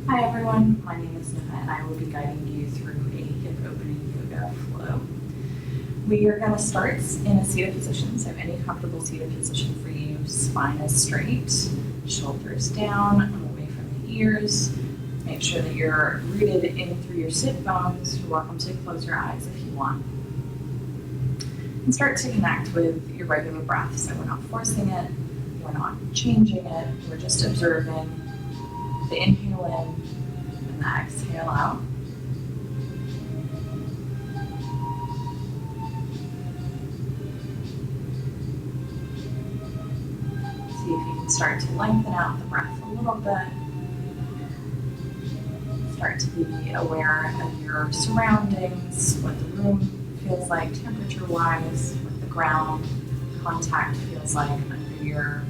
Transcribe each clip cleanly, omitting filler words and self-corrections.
Hi everyone, my name is Nouha and I will be guiding you through a hip opening yoga flow. We are going to start in a seated position, so any comfortable seated position for you. Spine is straight, shoulders down, away from the ears. Make sure that you're rooted in through your sit bones. You're welcome to close your eyes if you want. And start to connect with your regular breath, so we're not forcing it, we're not changing it, we're just observing the inhale in and the exhale out. See if you can start to lengthen out the breath a little bit. Start to be aware of your surroundings, what the room feels like temperature-wise, what the ground contact feels like under your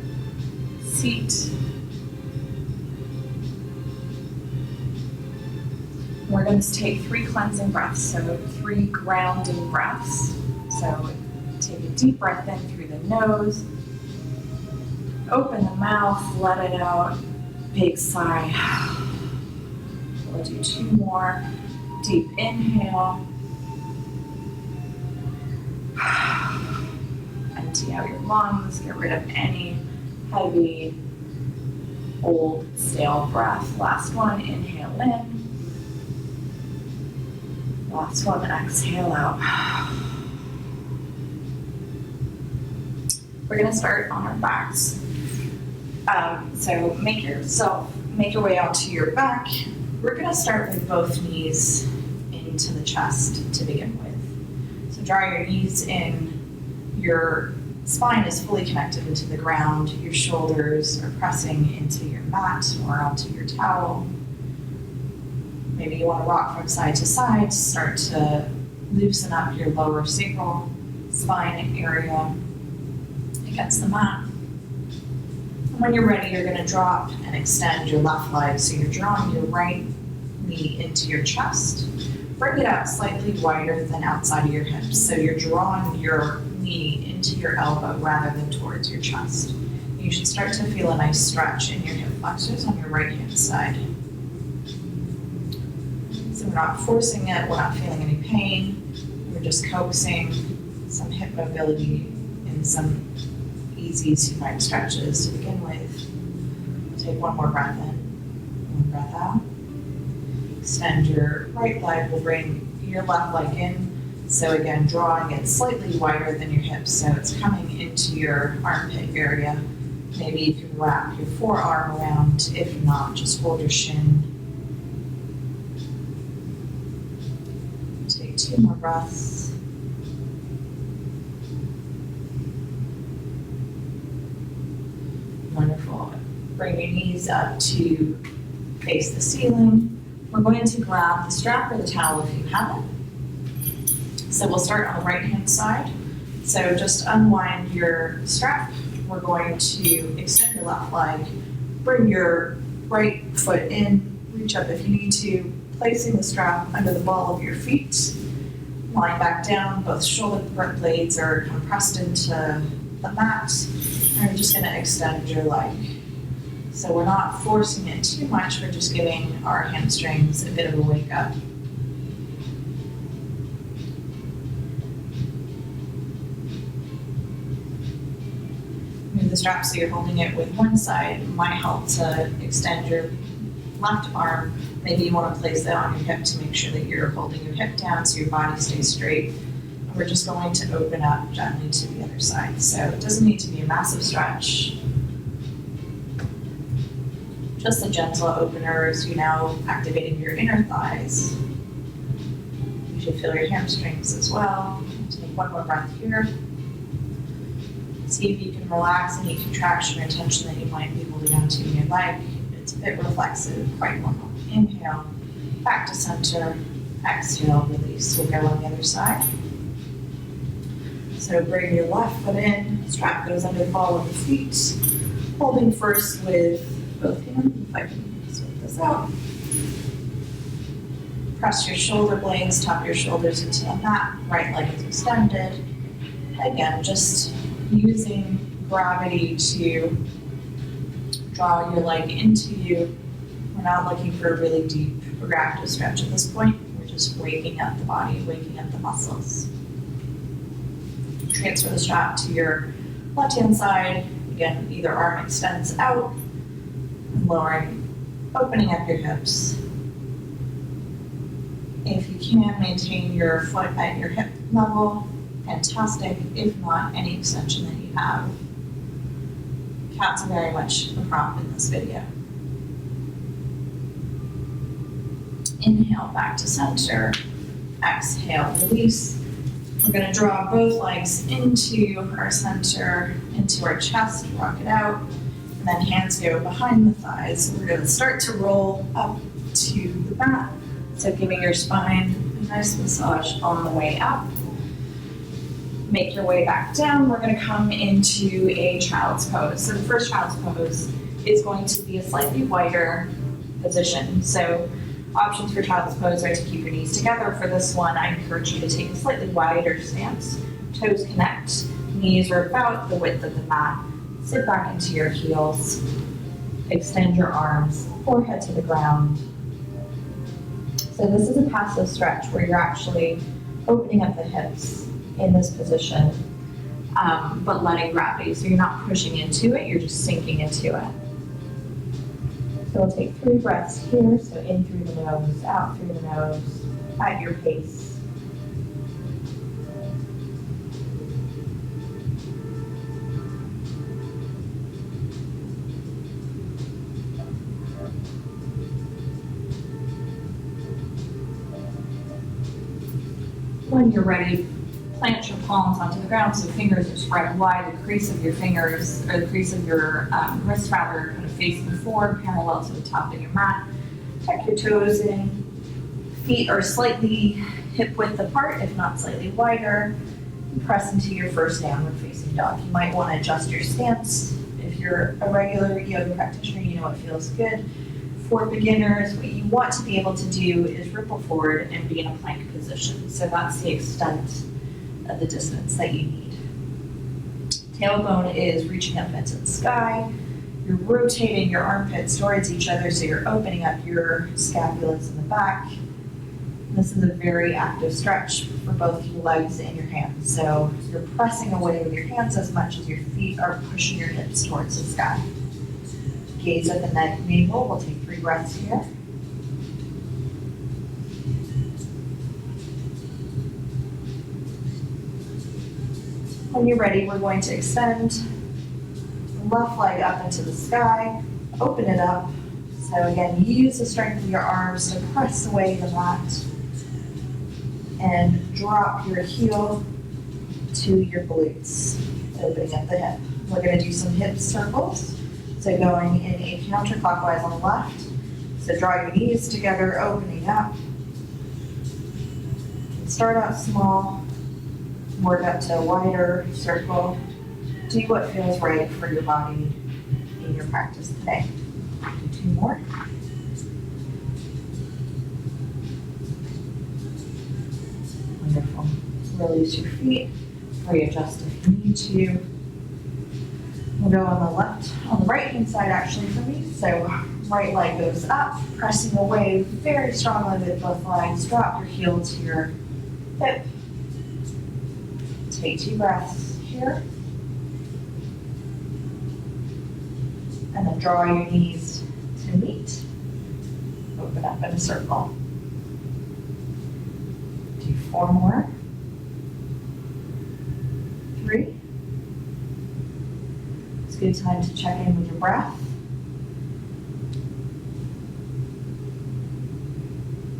seat. We're going to take 3 cleansing breaths, so 3 grounding breaths. So take a deep breath in through the nose, open the mouth, let it out, big sigh. We'll do 2 more. Deep inhale. Empty out your lungs, get rid of any heavy, old, stale breath. Last one, inhale in. Last one, exhale out. We're going to start on our backs. So make your way out to your back. We're going to start with both knees into the chest to begin with. So draw your knees in. Your spine is fully connected into the ground. Your shoulders are pressing into your mat or onto your towel. Maybe you want to rock from side to side, start to loosen up your lower sacral spine area against the mat. And when you're ready, you're going to drop and extend your left leg. So you're drawing your right knee into your chest. Bring it out slightly wider than outside of your hips. So you're drawing your knee into your elbow rather than towards your chest. You should start to feel a nice stretch in your hip flexors on your right hand side. So we're not forcing it, we're not feeling any pain, we're just coaxing some hip mobility and some easy supine stretches to begin with. We'll take 1 more breath in, 1 breath out. Extend your right leg, we'll bring your left leg in. So again, drawing it slightly wider than your hips, so it's coming into your armpit area. Maybe you can wrap your forearm around, if not, just hold your shin. 2 more breaths. Wonderful. Bring your knees up to face the ceiling. We're going to grab the strap or the towel if you have it. So we'll start on the right hand side. So just unwind your strap. We're going to extend your left leg. Bring your right foot in. Reach up if you need to. Placing the strap under the ball of your feet. Lying back down, both shoulder blades are compressed into the mat. And we're just going to extend your leg. So we're not forcing it too much, we're just giving our hamstrings a bit of a wake up. Move the strap so you're holding it with one side. It might help to extend your left arm. Maybe you want to place that on your hip to make sure that you're holding your hip down so your body stays straight. And we're just going to open up gently to the other side. So it doesn't need to be a massive stretch. Just a gentle opener as you now activating your inner thighs. You should feel your hamstrings as well. Take 1 more breath here. See if you can relax any contraction or tension that you might be holding on to in your leg. It's a bit reflexive, quite normal. Inhale, back to center, exhale, release. We'll go on the other side. So bring your left foot in, strap goes under the ball of the feet, holding first with both hands, if I can sort this out. Press your shoulder blades, tap your shoulders into the mat, right leg is extended. Again, just using gravity to draw your leg into you We're not looking for a really deep or active stretch at this point. We're just waking up the body, waking up the muscles. Transfer the strap to your left-hand side. Again, either arm extends out, lowering, opening up your hips. If you can, maintain your foot at your hip level, fantastic. If not, any extension that you have. Cats are very much the prop in this video. Inhale back to center. Exhale, release. We're going to draw both legs into our center, into our chest, rock it out, and then hands go behind the thighs. We're going to start to roll up to the mat. So giving your spine a nice massage on the way up. Make your way back down. We're going to come into a child's pose. So the first child's pose is going to be a slightly wider position. So options for child's pose are to keep your knees together. For this one, I encourage you to take a slightly wider stance. Toes connect, knees are about the width of the mat. Sit back into your heels. Extend your arms, forehead to the ground. So this is a passive stretch where you're actually opening up the hips in this position, but letting gravity. So you're not pushing into it, you're just sinking into it. So we'll take 3 breaths here. So in through the nose, out through the nose, at your pace. When you're ready, plant your palms onto the ground so fingers are spread wide. The crease of your fingers, or the crease of your wrist rather, kind of facing forward, parallel to the top of your mat. Tuck your toes in. Feet are slightly hip width apart, if not slightly wider. Press into your first downward facing dog. You might want to adjust your stance. If you're a regular yoga practitioner, you know what feels good. For beginners, what you want to be able to do is ripple forward and be in a plank position. So that's the extent of the distance that you need. Tailbone is reaching up into the sky. You're rotating your armpits towards each other, so you're opening up your scapulas in the back. This is a very active stretch for both your legs and your hands. So you're pressing away with your hands as much as your feet are pushing your hips towards the sky. Gaze at the navel. We'll take 3 breaths here. When you're ready, we're going to extend the left leg up into the sky, open it up. So again, use the strength of your arms to press away the mat and drop your heel to your glutes, opening up the hip. We're going to do some hip circles. So going in a counterclockwise on the left. So draw your knees together, opening up. Start out small, work up to a wider circle. Do what feels right for your body in your practice today. Do 2 more. Wonderful. Release your feet, readjust if you need to. We'll go on the right hand side actually for me. So right leg goes up, pressing away very strongly with both legs. Drop your heel to your hip. Take 2 breaths here. And then draw your knees to meet. Open up in a circle. Do 4 more. 3. It's a good time to check in with your breath.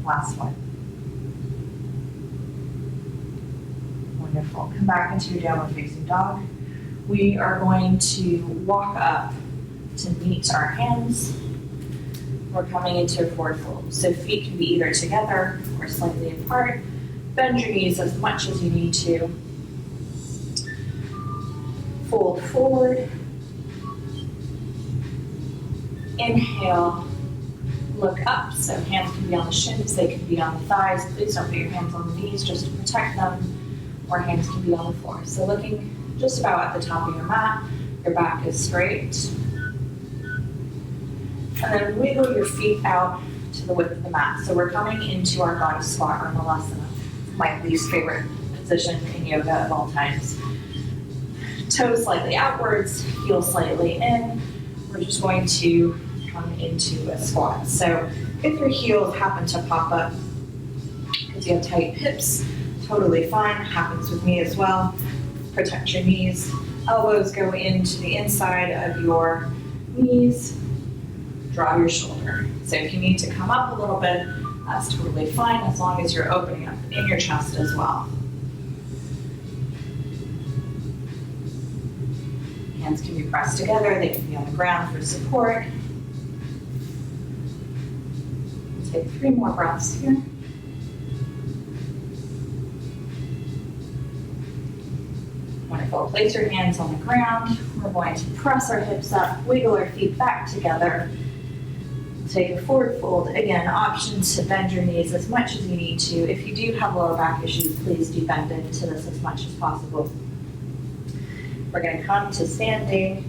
Last one. Wonderful. Come back into your downward facing dog. We are going to walk up to meet our hands. We're coming into a forward fold. So feet can be either together or slightly apart. Bend your knees as much as you need to. Fold forward. Inhale, look up. So hands can be on the shins, they can be on the thighs. Please don't put your hands on the knees just to protect them, or hands can be on the floor. So looking just about at the top of your mat, your back is straight. And then wiggle your feet out to the width of the mat. So we're coming into our body squat or malasana, my least favorite position in yoga of all times. Toes slightly outwards, heels slightly in. We're just going to come into a squat. So if your heels happen to pop up because you have tight hips, totally fine, happens with me as well. Protect your knees. Elbows go into the inside of your knees. Draw your shoulder. So if you need to come up a little bit, that's totally fine as long as you're opening up in your chest as well. Hands can be pressed together, they can be on the ground for support. We'll take 3 more breaths here. Wonderful. Place your hands on the ground. We're going to press our hips up, wiggle our feet back together. Take a forward fold. Again, option to bend your knees as much as you need to. If you do have lower back issues, please do bend into this as much as possible. We're going to come to standing,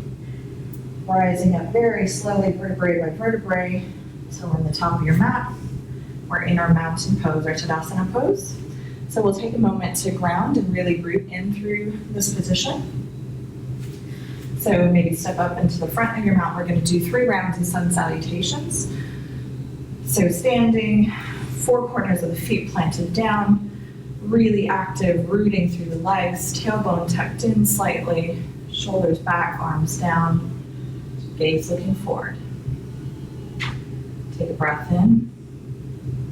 rising up very slowly, vertebrae by vertebrae. So we're on the top of your mat. We're in our mountain pose, our Tadasana pose. So we'll take a moment to ground and really root in through this position. So maybe step up into the front of your mat. We're going to do 3 rounds of sun salutations. So standing, 4 corners of the feet planted down, really active, rooting through the legs, tailbone tucked in slightly, shoulders back, arms down, gaze looking forward. Take a breath in,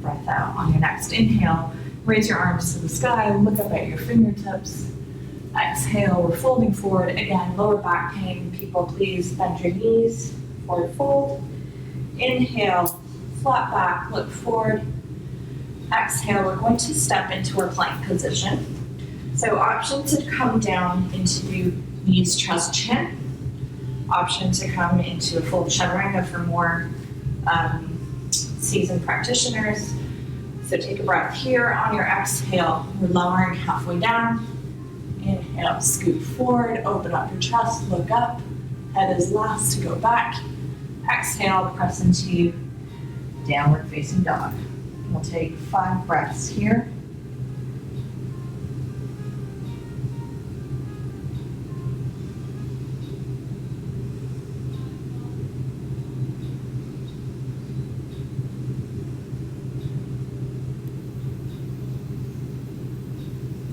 breath out. On your next inhale, raise your arms to the sky, look up at your fingertips. Exhale, we're folding forward. Again, lower back pain. People, please bend your knees, forward fold. Inhale, flat back, look forward. Exhale, we're going to step into our plank position. So option to come down into knees, chest, chin. Option to come into a full chaturanga for more seasoned practitioners. So take a breath here. On your exhale, we're lowering halfway down. Inhale, scoot forward, open up your chest, look up. Head is last to go back. Exhale, press into downward facing dog. We'll take 5 breaths here.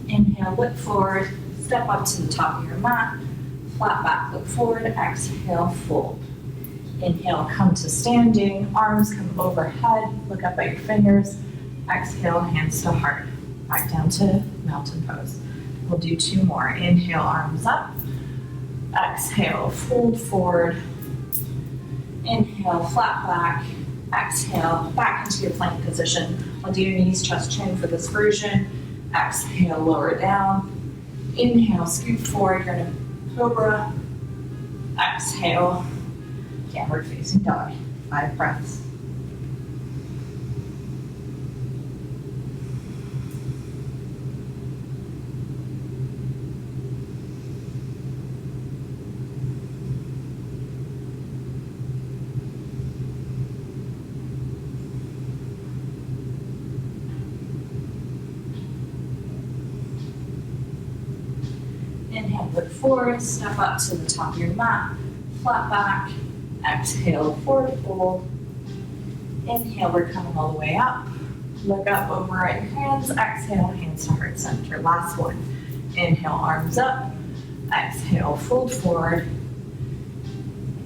Inhale, look forward, step up to the top of your mat, flat back, look forward, exhale, fold. Inhale, come to standing, arms come overhead, look up at your fingers, exhale, hands to heart, back down to mountain pose. We'll do 2 more. Inhale, arms up, exhale, fold forward, inhale, flat back, exhale, back into your plank position. I'll do your knees, chest, chin for this version. Exhale, lower down. Inhale, scoot forward, you're in a cobra. Exhale, downward facing dog. 5 breaths. Inhale, look forward, step up to the top of your mat, flat back, exhale, forward fold. Inhale, we're coming all the way up. Look up over at your hands, exhale, hands to heart center. Last one. Inhale, arms up, exhale, fold forward.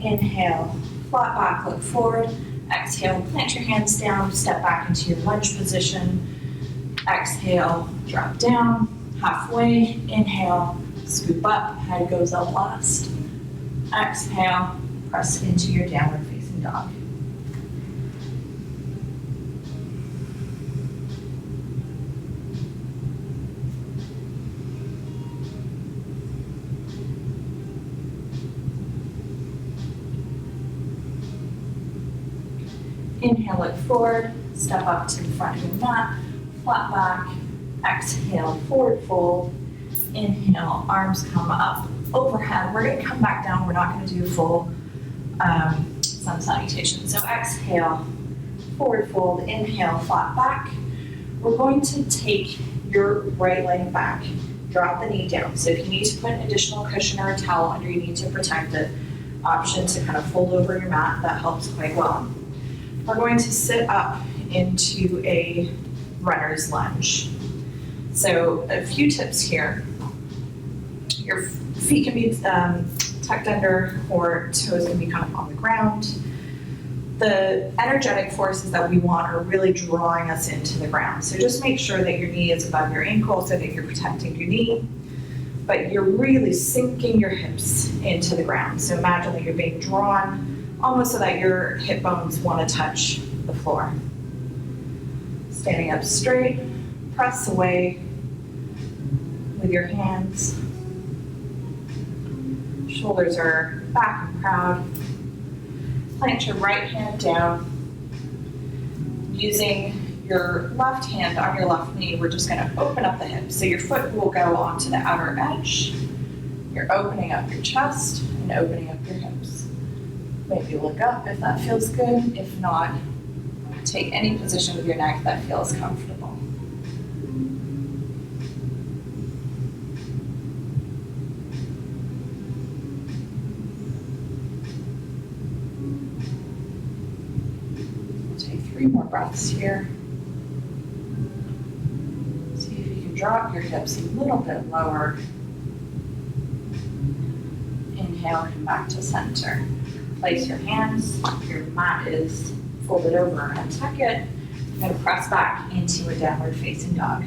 Inhale, flat back, look forward. Exhale, plant your hands down, step back into your lunge position. Exhale, drop down, halfway. Inhale, scoop up, head goes up last. Exhale, press into your downward facing dog. Inhale, look forward, step up to the front of your mat, flat back. Exhale, forward fold. Inhale, arms come up overhead. We're going to come back down. We're not going to do full sun salutation. So exhale, forward fold, inhale, flat back. We're going to take your right leg back, drop the knee down. So if you need to put an additional cushion or a towel under your knee to protect it, option to kind of fold over your mat, that helps quite well. We're going to sit up into a runner's lunge. So a few tips here. Your feet can be tucked under or toes can be kind of on the ground. The energetic forces that we want are really drawing us into the ground. So just make sure that your knee is above your ankle so that you're protecting your knee, but you're really sinking your hips into the ground. So imagine that you're being drawn almost so that your hip bones want to touch the floor. Standing up straight, press away with your hands. Shoulders are back and proud. Plant your right hand down. Using your left hand on your left knee, we're just going to open up the hips. So your foot will go onto the outer edge. You're opening up your chest and opening up your hips. Maybe look up if that feels good. If not, take any position with your neck that feels comfortable. Take 3 more breaths here. See if you can drop your hips a little bit lower. Inhale, come back to center. Place your hands, your mat is folded over and tuck it. You're going to press back into a downward facing dog.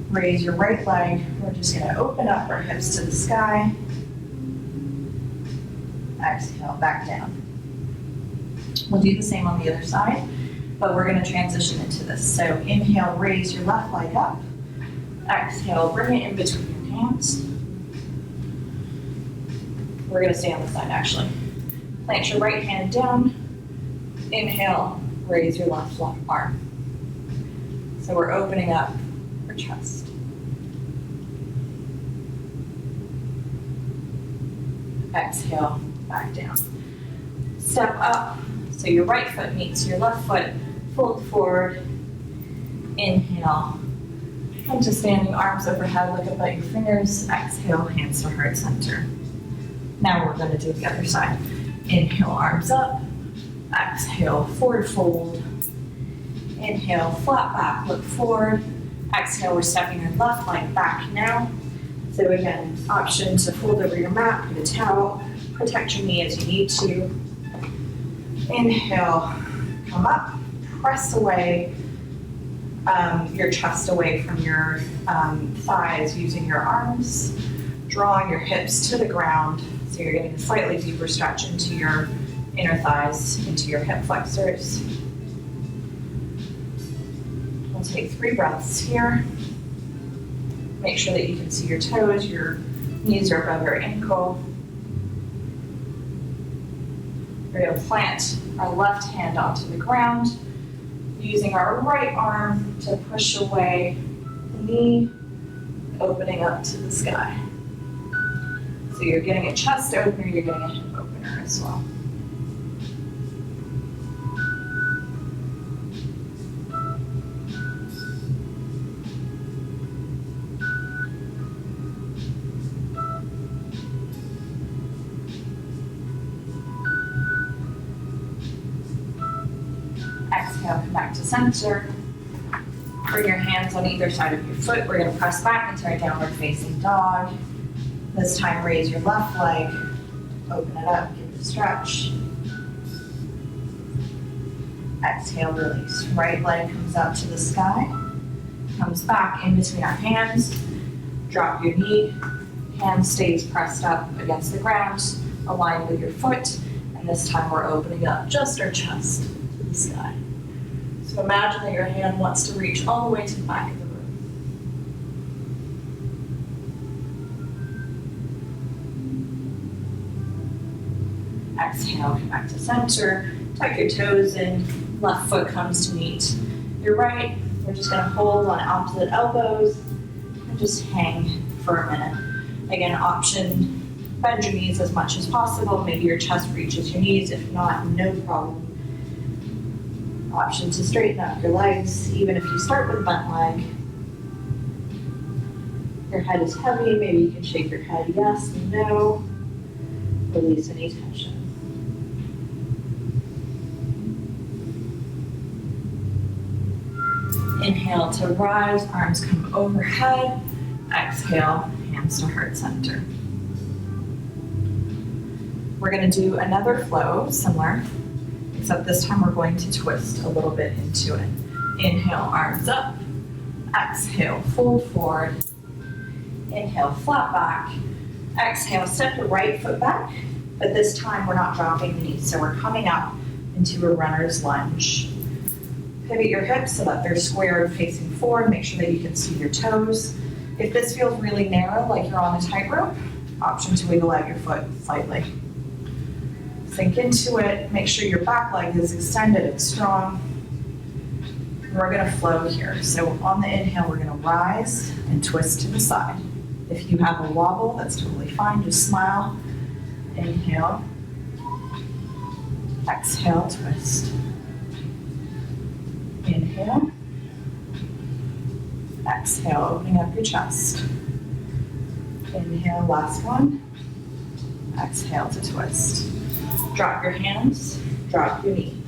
Raise your right leg. We're just going to open up our hips to the sky. Exhale, back down. We'll do the same on the other side, but we're going to transition into this. So inhale, raise your left leg up. Exhale, bring it in between your hands. We're going to stay on this side actually. Plant your right hand down. Inhale, raise your left arm. So we're opening up our chest. Exhale, back down. Step up, so your right foot meets your left foot, fold forward, inhale. Come to standing, arms overhead, look up at your fingers, exhale, hands to heart center. Now we're going to do the other side. Inhale, arms up, exhale, forward fold. Inhale, flat back, look forward. Exhale, we're stepping your left leg back now. So again, option to fold over your mat, put a towel, protect your knee as you need to. Inhale, come up, press away your chest away from your thighs using your arms, drawing your hips to the ground. So you're getting a slightly deeper stretch into your inner thighs, into your hip flexors. We'll take 3 breaths here. Make sure that you can see your toes, your knees are above your ankle. We're going to plant our left hand onto the ground, using our right arm to push away the knee, opening up to the sky. So you're getting a chest opener, you're getting a hip opener as well. Exhale, come back to center. Bring your hands on either side of your foot. We're going to press back into our downward facing dog. This time, raise your left leg, open it up, give it a stretch. Exhale, release. Right leg comes up to the sky, comes back in between our hands. Drop your knee, hand stays pressed up against the ground, aligned with your foot. And this time we're opening up just our chest to the sky. So imagine that your hand wants to reach all the way to the back of the room. Exhale, come back to center, tuck your toes in, left foot comes to meet your right. We're just going to hold on opposite elbows and just hang for a minute. Again, option Bend your knees as much as possible. Maybe your chest reaches your knees. If not, no problem. Option to straighten up your legs, even if you start with a bent leg. Your head is heavy, maybe you can shake your head yes, no. Release any tension. Inhale to rise, arms come overhead. Exhale, hands to heart center. We're going to do another flow, similar, except this time we're going to twist a little bit into it. Inhale, arms up. Exhale, fold forward. Inhale, flat back. Exhale, step your right foot back, but this time we're not dropping the knees, so we're coming up into a runner's lunge. Pivot your hips so that they're square and facing forward. Make sure that you can see your toes. If this feels really narrow, like you're on a tightrope, option to wiggle out your foot slightly. Sink into it. Make sure your back leg is extended and strong. We're going to flow here. So on the inhale, we're going to rise and twist to the side. If you have a wobble, that's totally fine. Just smile. Inhale. Exhale, twist. Inhale. Exhale, opening up your chest. Inhale, last one. Exhale to twist. Drop your hands, drop your knee.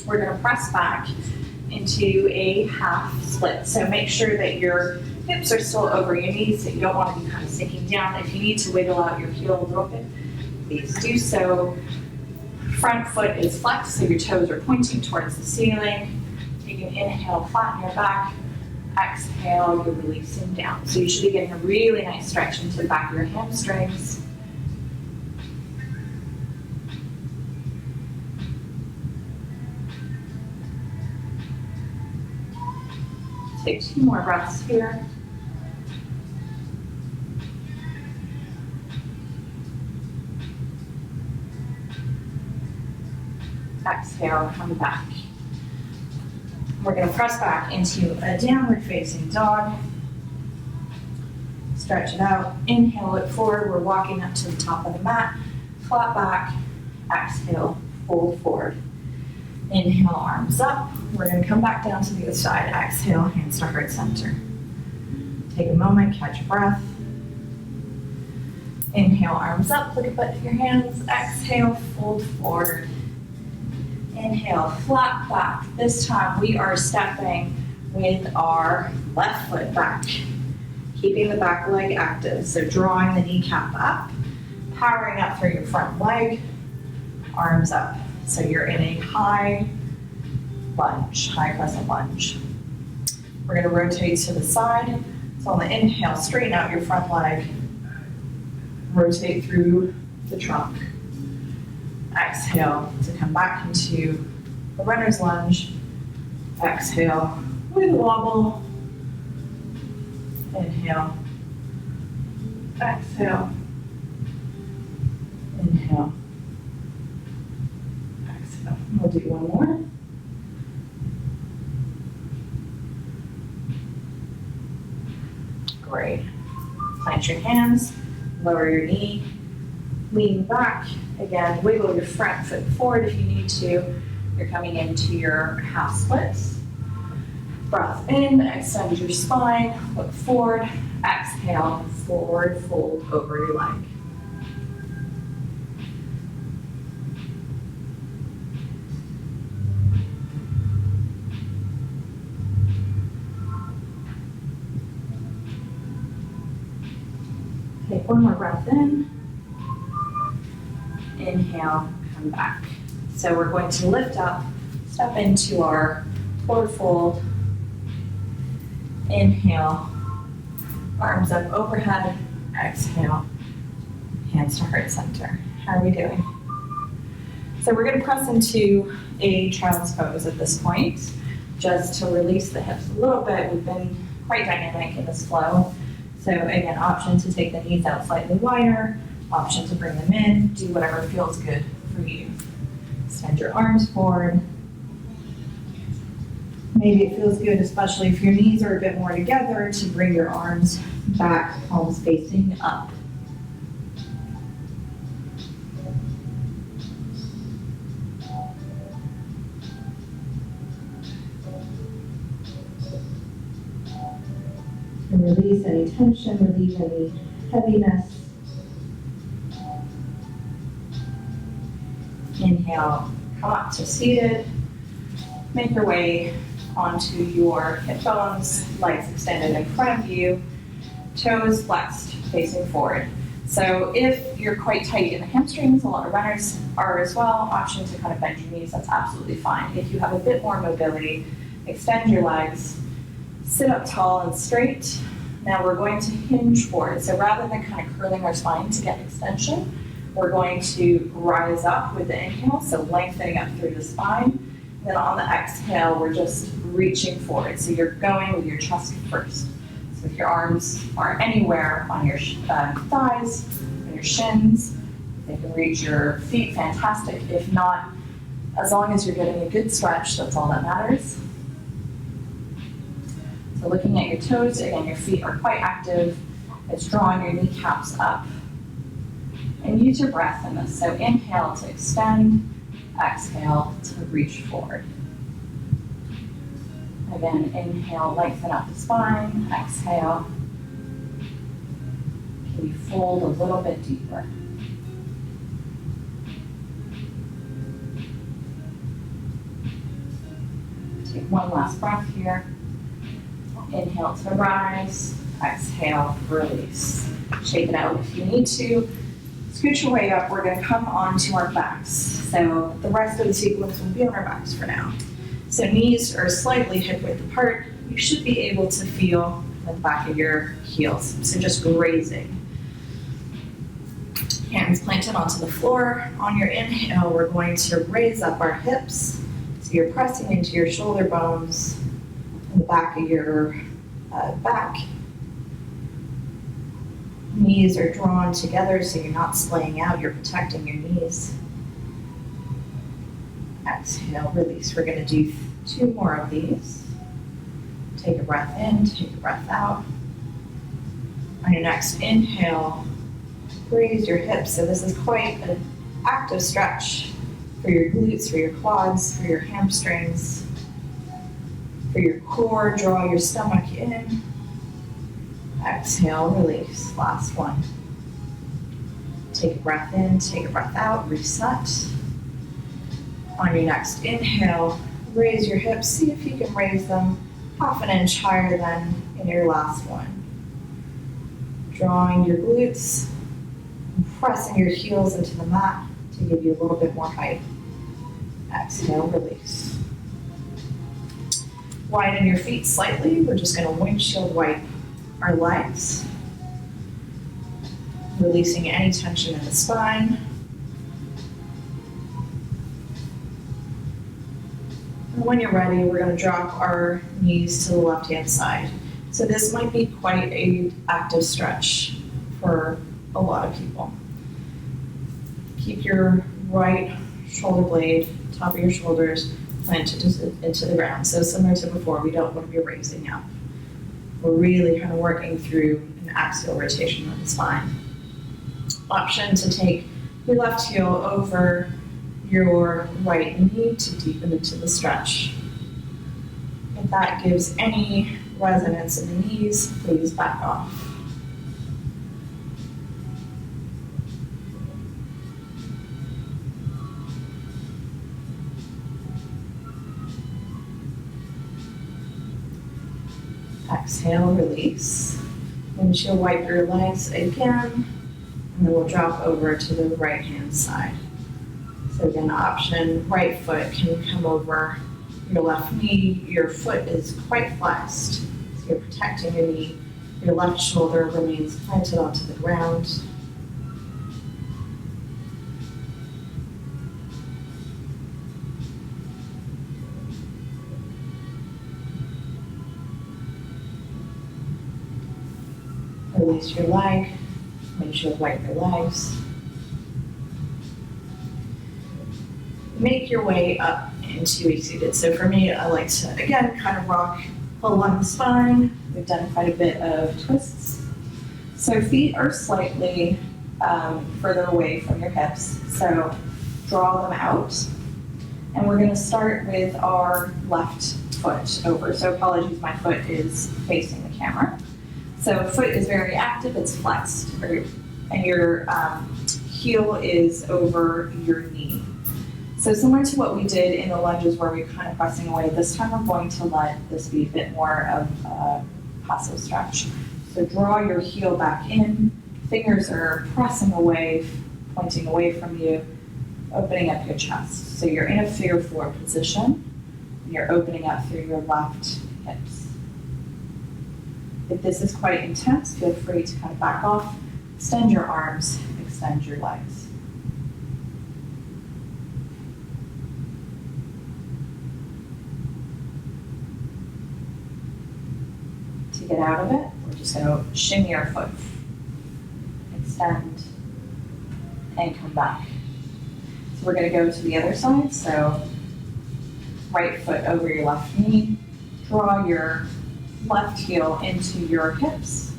We're going to press back into a half split. So make sure that your hips are still over your knees, so you don't want to be kind of sinking down. If you need to wiggle out your heel a little bit, please do so. Front foot is flexed, so your toes are pointing towards the ceiling. You can inhale, flatten your back. Exhale, you're releasing down. So you should be getting a really nice stretch into the back of your hamstrings. Take 2 more breaths here. Exhale, come back. We're going to press back into a downward facing dog. Stretch it out. Inhale, look forward. We're walking up to the top of the mat. Flat back. Exhale, fold forward. Inhale, arms up. We're going to come back down to the other side. Exhale, hands to heart center. Take a moment, catch your breath. Inhale, arms up. Look up at your hands. Exhale, fold forward. Inhale, flat back. This time we are stepping with our left foot back, keeping the back leg active. So drawing the kneecap up, powering up through your front leg, arms up. So you're in a high lunge, high crescent lunge. We're going to rotate to the side. So on the inhale, straighten out your front leg, rotate through the trunk. Exhale to come back into the runner's lunge. Exhale with a wobble. Inhale. Exhale. Inhale. Exhale. We'll do one more. Great. Plant your hands, lower your knee, lean back. Again, wiggle your front foot forward if you need to. You're coming into your half splits. Breath in, extend your spine, look forward. Exhale, forward fold over your leg. Take one more breath in. Inhale, come back. So we're going to lift up, step into our forward fold. Inhale, arms up overhead. Exhale, hands to heart center. How are we doing? So we're going to press into a child's pose at this point, just to release the hips a little bit. We've been quite dynamic in this flow. So again, option to take the knees out slightly wider, option to bring them in, do whatever feels good for you. Extend your arms forward. Maybe it feels good, especially if your knees are a bit more together, to bring your arms back, palms facing up. And release any tension, relieve any heaviness. Inhale, come up to seated. Make your way onto your hip bones, legs extended in front of you, toes flexed, facing forward. So if you're quite tight in the hamstrings, a lot of runners are as well, option to kind of bend your knees, that's absolutely fine. If you have a bit more mobility, extend your legs, sit up tall and straight. Now we're going to hinge forward. So rather than kind of curling our spine to get extension, we're going to rise up with the inhale, so lengthening up through the spine. And then on the exhale, we're just reaching forward. So you're going with your chest first. So if your arms are anywhere on your thighs, on your shins, they can reach your feet, fantastic. If not, as long as you're getting a good stretch, that's all that matters. So looking at your toes, again, your feet are quite active. It's drawing your kneecaps up. And use your breath in this. So inhale to extend, exhale to reach forward. Again, inhale, lengthen up the spine, exhale. Can you fold a little bit deeper? Take one last breath here. Inhale to rise, exhale, release. Shake it out if you need to. Scoot your way up, we're gonna come onto our backs. So the rest of the sequence will be on our backs for now. So knees are slightly hip width apart. You should be able to feel the back of your heels. So just grazing. Hands planted onto the floor. On your inhale, we're going to raise up our hips. So you're pressing into your shoulder bones and the back of your back. Knees are drawn together so you're not splaying out, you're protecting your knees. Exhale, release. We're going to do 2 more of these. Take a breath in, take a breath out. On your next inhale, raise your hips. So this is quite an active stretch for your glutes, for your quads, for your hamstrings, for your core. Draw your stomach in. Exhale, release. Last one. Take a breath in, take a breath out, reset. On your next inhale, raise your hips. See if you can raise them half an inch higher than in your last one. Drawing your glutes, pressing your heels into the mat to give you a little bit more height. Exhale, release. Widen your feet slightly. We're just going to windshield wipe our legs, releasing any tension in the spine. And when you're ready, we're going to drop our knees to the left-hand side. So this might be quite an active stretch for a lot of people. Keep your right shoulder blade, top of your shoulders, planted into the ground. So similar to before, we don't want to be raising up. We're really kind of working through an axial rotation of the spine. Option to take your left heel over your right knee to deepen into the stretch. If that gives any resonance in the knees, please back off. Exhale, release. Windshield wipe your legs again, and then we'll drop over to the right-hand side. So again, option, right foot can come over your left knee. Your foot is quite flexed, so you're protecting your knee. Your left shoulder remains planted onto the ground. Release your leg, windshield wipe your legs. Make your way up into a seated. So for me, I like to, again, kind of rock along the spine. We've done quite a bit of twists. So feet are slightly further away from your hips. So draw them out. And we're gonna start with our left foot over. So apologies, my foot is facing the camera. So foot is very active, it's flexed, and your heel is over your knee. So similar to what we did in the lunges where we're kind of pressing away, this time we're going to let this be a bit more of a passive stretch. So draw your heel back in, fingers are pressing away, pointing away from you, opening up your chest. So you're in a figure four position, and you're opening up through your left hips. If this is quite intense, feel free to kind of back off, extend your arms, extend your legs. To get out of it, we're just going to shimmy our foot, extend, and come back. So we're going to go to the other side, so right foot over your left knee, draw your left heel into your hips,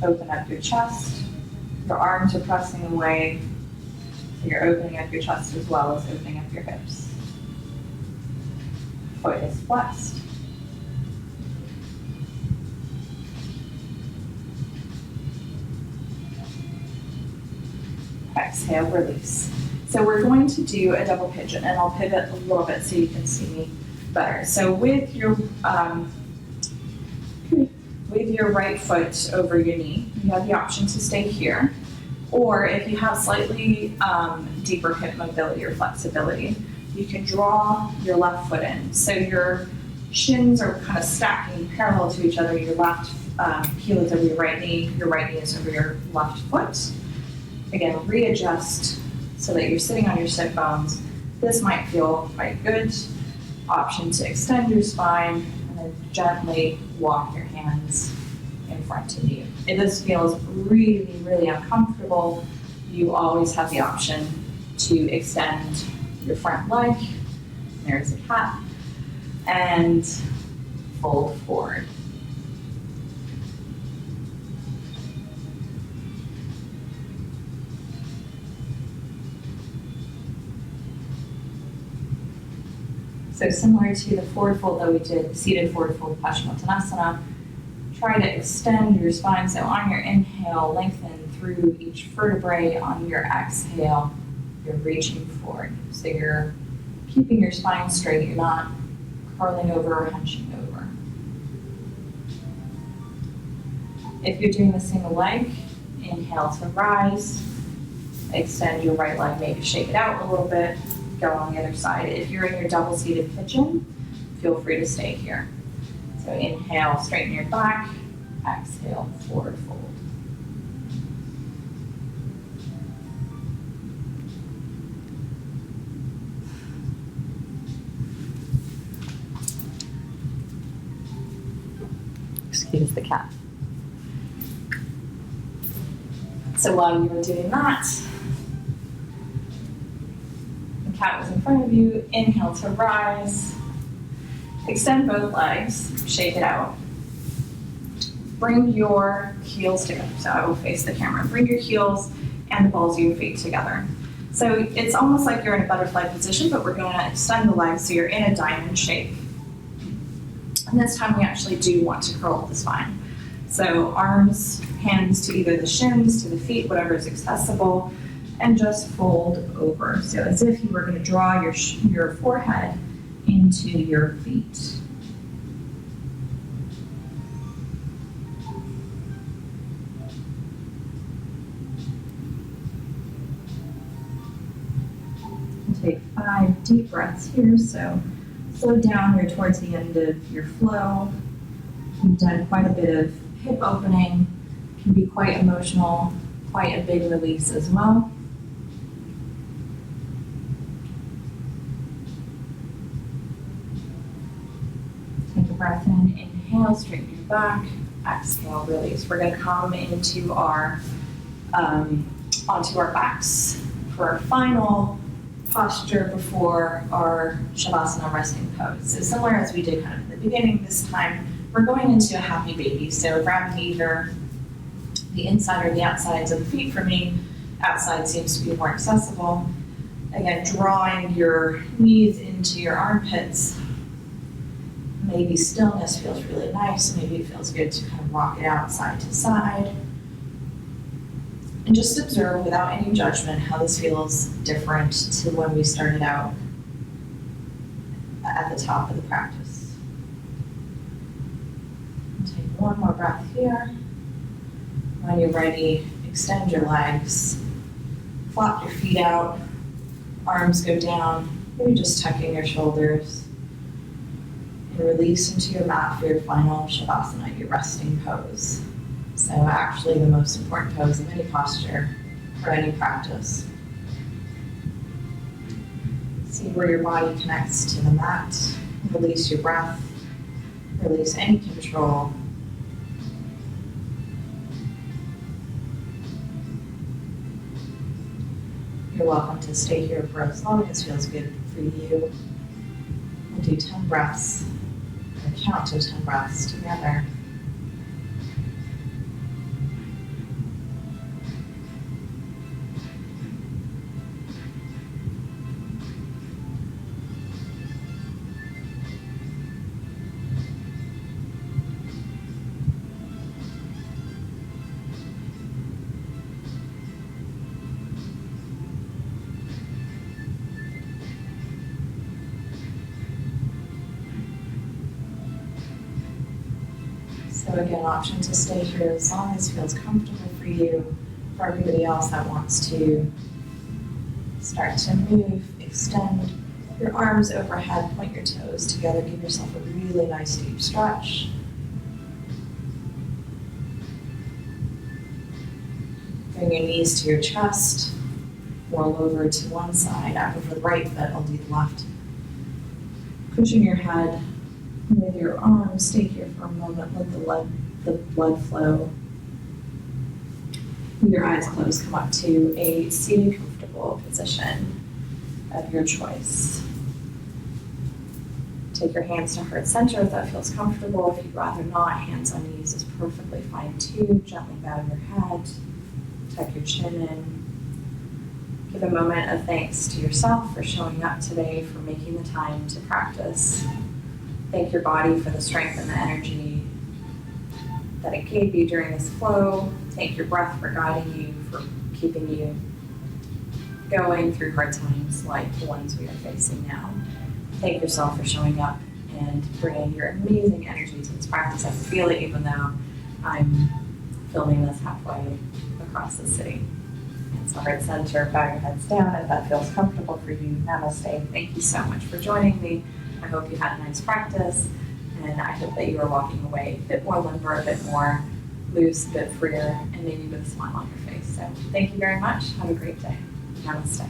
open up your chest, your arms are pressing away, so you're opening up your chest as well as opening up your hips. Foot is flexed. Exhale, release. So we're going to do a double pigeon, and I'll pivot a little bit so you can see me better. So with your right foot over your knee, you have the option to stay here, or if you have slightly deeper hip mobility or flexibility, you can draw your left foot in. So your shins are kind of stacking parallel to each other. Your left heel is over your right knee is over your left foot. Again, readjust so that you're sitting on your sit bones. This might feel quite good. Option to extend your spine and then gently walk your hands in front of you. If this feels really, really uncomfortable, you always have the option to extend your front leg. There's a cat. And fold forward. So similar to the forward fold that we did, the seated forward fold Paschimottanasana, try to extend your spine. So on your inhale, lengthen through each vertebrae. On your exhale, you're reaching forward. So you're keeping your spine straight. You're not curling over or hunching over. If you're doing the single leg, inhale to rise. Extend your right leg, maybe shake it out a little bit. Go on the other side. If you're in your double seated pigeon, feel free to stay here. So inhale, straighten your back. Exhale, forward fold. Excuse the cat. So while you were doing that, the cat was in front of you. Inhale to rise. Extend both legs. Shake it out. Bring your heels together. So I will face the camera. Bring your heels and the balls of your feet together. So it's almost like you're in a butterfly position, but we're going to extend the legs so you're in a diamond shape. And this time we actually do want to curl the spine. So arms, hands to either the shins, to the feet, whatever is accessible, and just fold over. So as if you were going to draw your forehead into your feet. And take 5 deep breaths here. So slow down, you're towards the end of your flow. You've done quite a bit of hip opening, can be quite emotional, quite a big release as well. Take a breath in, inhale, straighten your back, exhale, release. We're going to come into our, onto our backs for our final posture before our Shavasana resting pose. So similar as we did kind of at the beginning, this time we're going into a happy baby. So grabbing either the inside or the outsides of the feet. For me, outside seems to be more accessible. Again, drawing your knees into your armpits Maybe stillness feels really nice. Maybe it feels good to kind of rock it out side to side. And just observe without any judgment how this feels different to when we started out at the top of the practice. And take one more breath here. When you're ready, extend your legs, flop your feet out, arms go down, maybe just tucking your shoulders, and release into your mat for your final Shavasana, your resting pose. So actually the most important pose of any posture or any practice. See where your body connects to the mat. Release your breath. Release any control. You're welcome to stay here for as long as feels good for you. We'll do 10 breaths, and count to 10 breaths together. So again, option to stay here as long as feels comfortable for you. For everybody else that wants to start to move, extend your arms overhead, point your toes together, give yourself a really nice deep stretch. Bring your knees to your chest, roll over to one side. I prefer the right, but I'll do the left. Pushing your head with your arms, stay here for a moment, let the blood flow. With your eyes closed, come up to a seated, comfortable position of your choice. Take your hands to heart center if that feels comfortable. If you'd rather not, hands on knees is perfectly fine too. Gently bow your head, tuck your chin in. Give a moment of thanks to yourself for showing up today, for making the time to practice. Thank your body for the strength and the energy that it gave you during this flow. Thank your breath for guiding you, for keeping you going through hard times like the ones we are facing now. Thank yourself for showing up and bringing your amazing energy to this practice. I can feel it even though I'm filming this halfway across the city. And so heart center, bow your heads down if that feels comfortable for you. Namaste. Thank you so much for joining me. I hope you had a nice practice, and I hope that you are walking away a bit more limber, a bit more loose, a bit freer, and maybe with a smile on your face. So thank you very much. Have a great day. Namaste.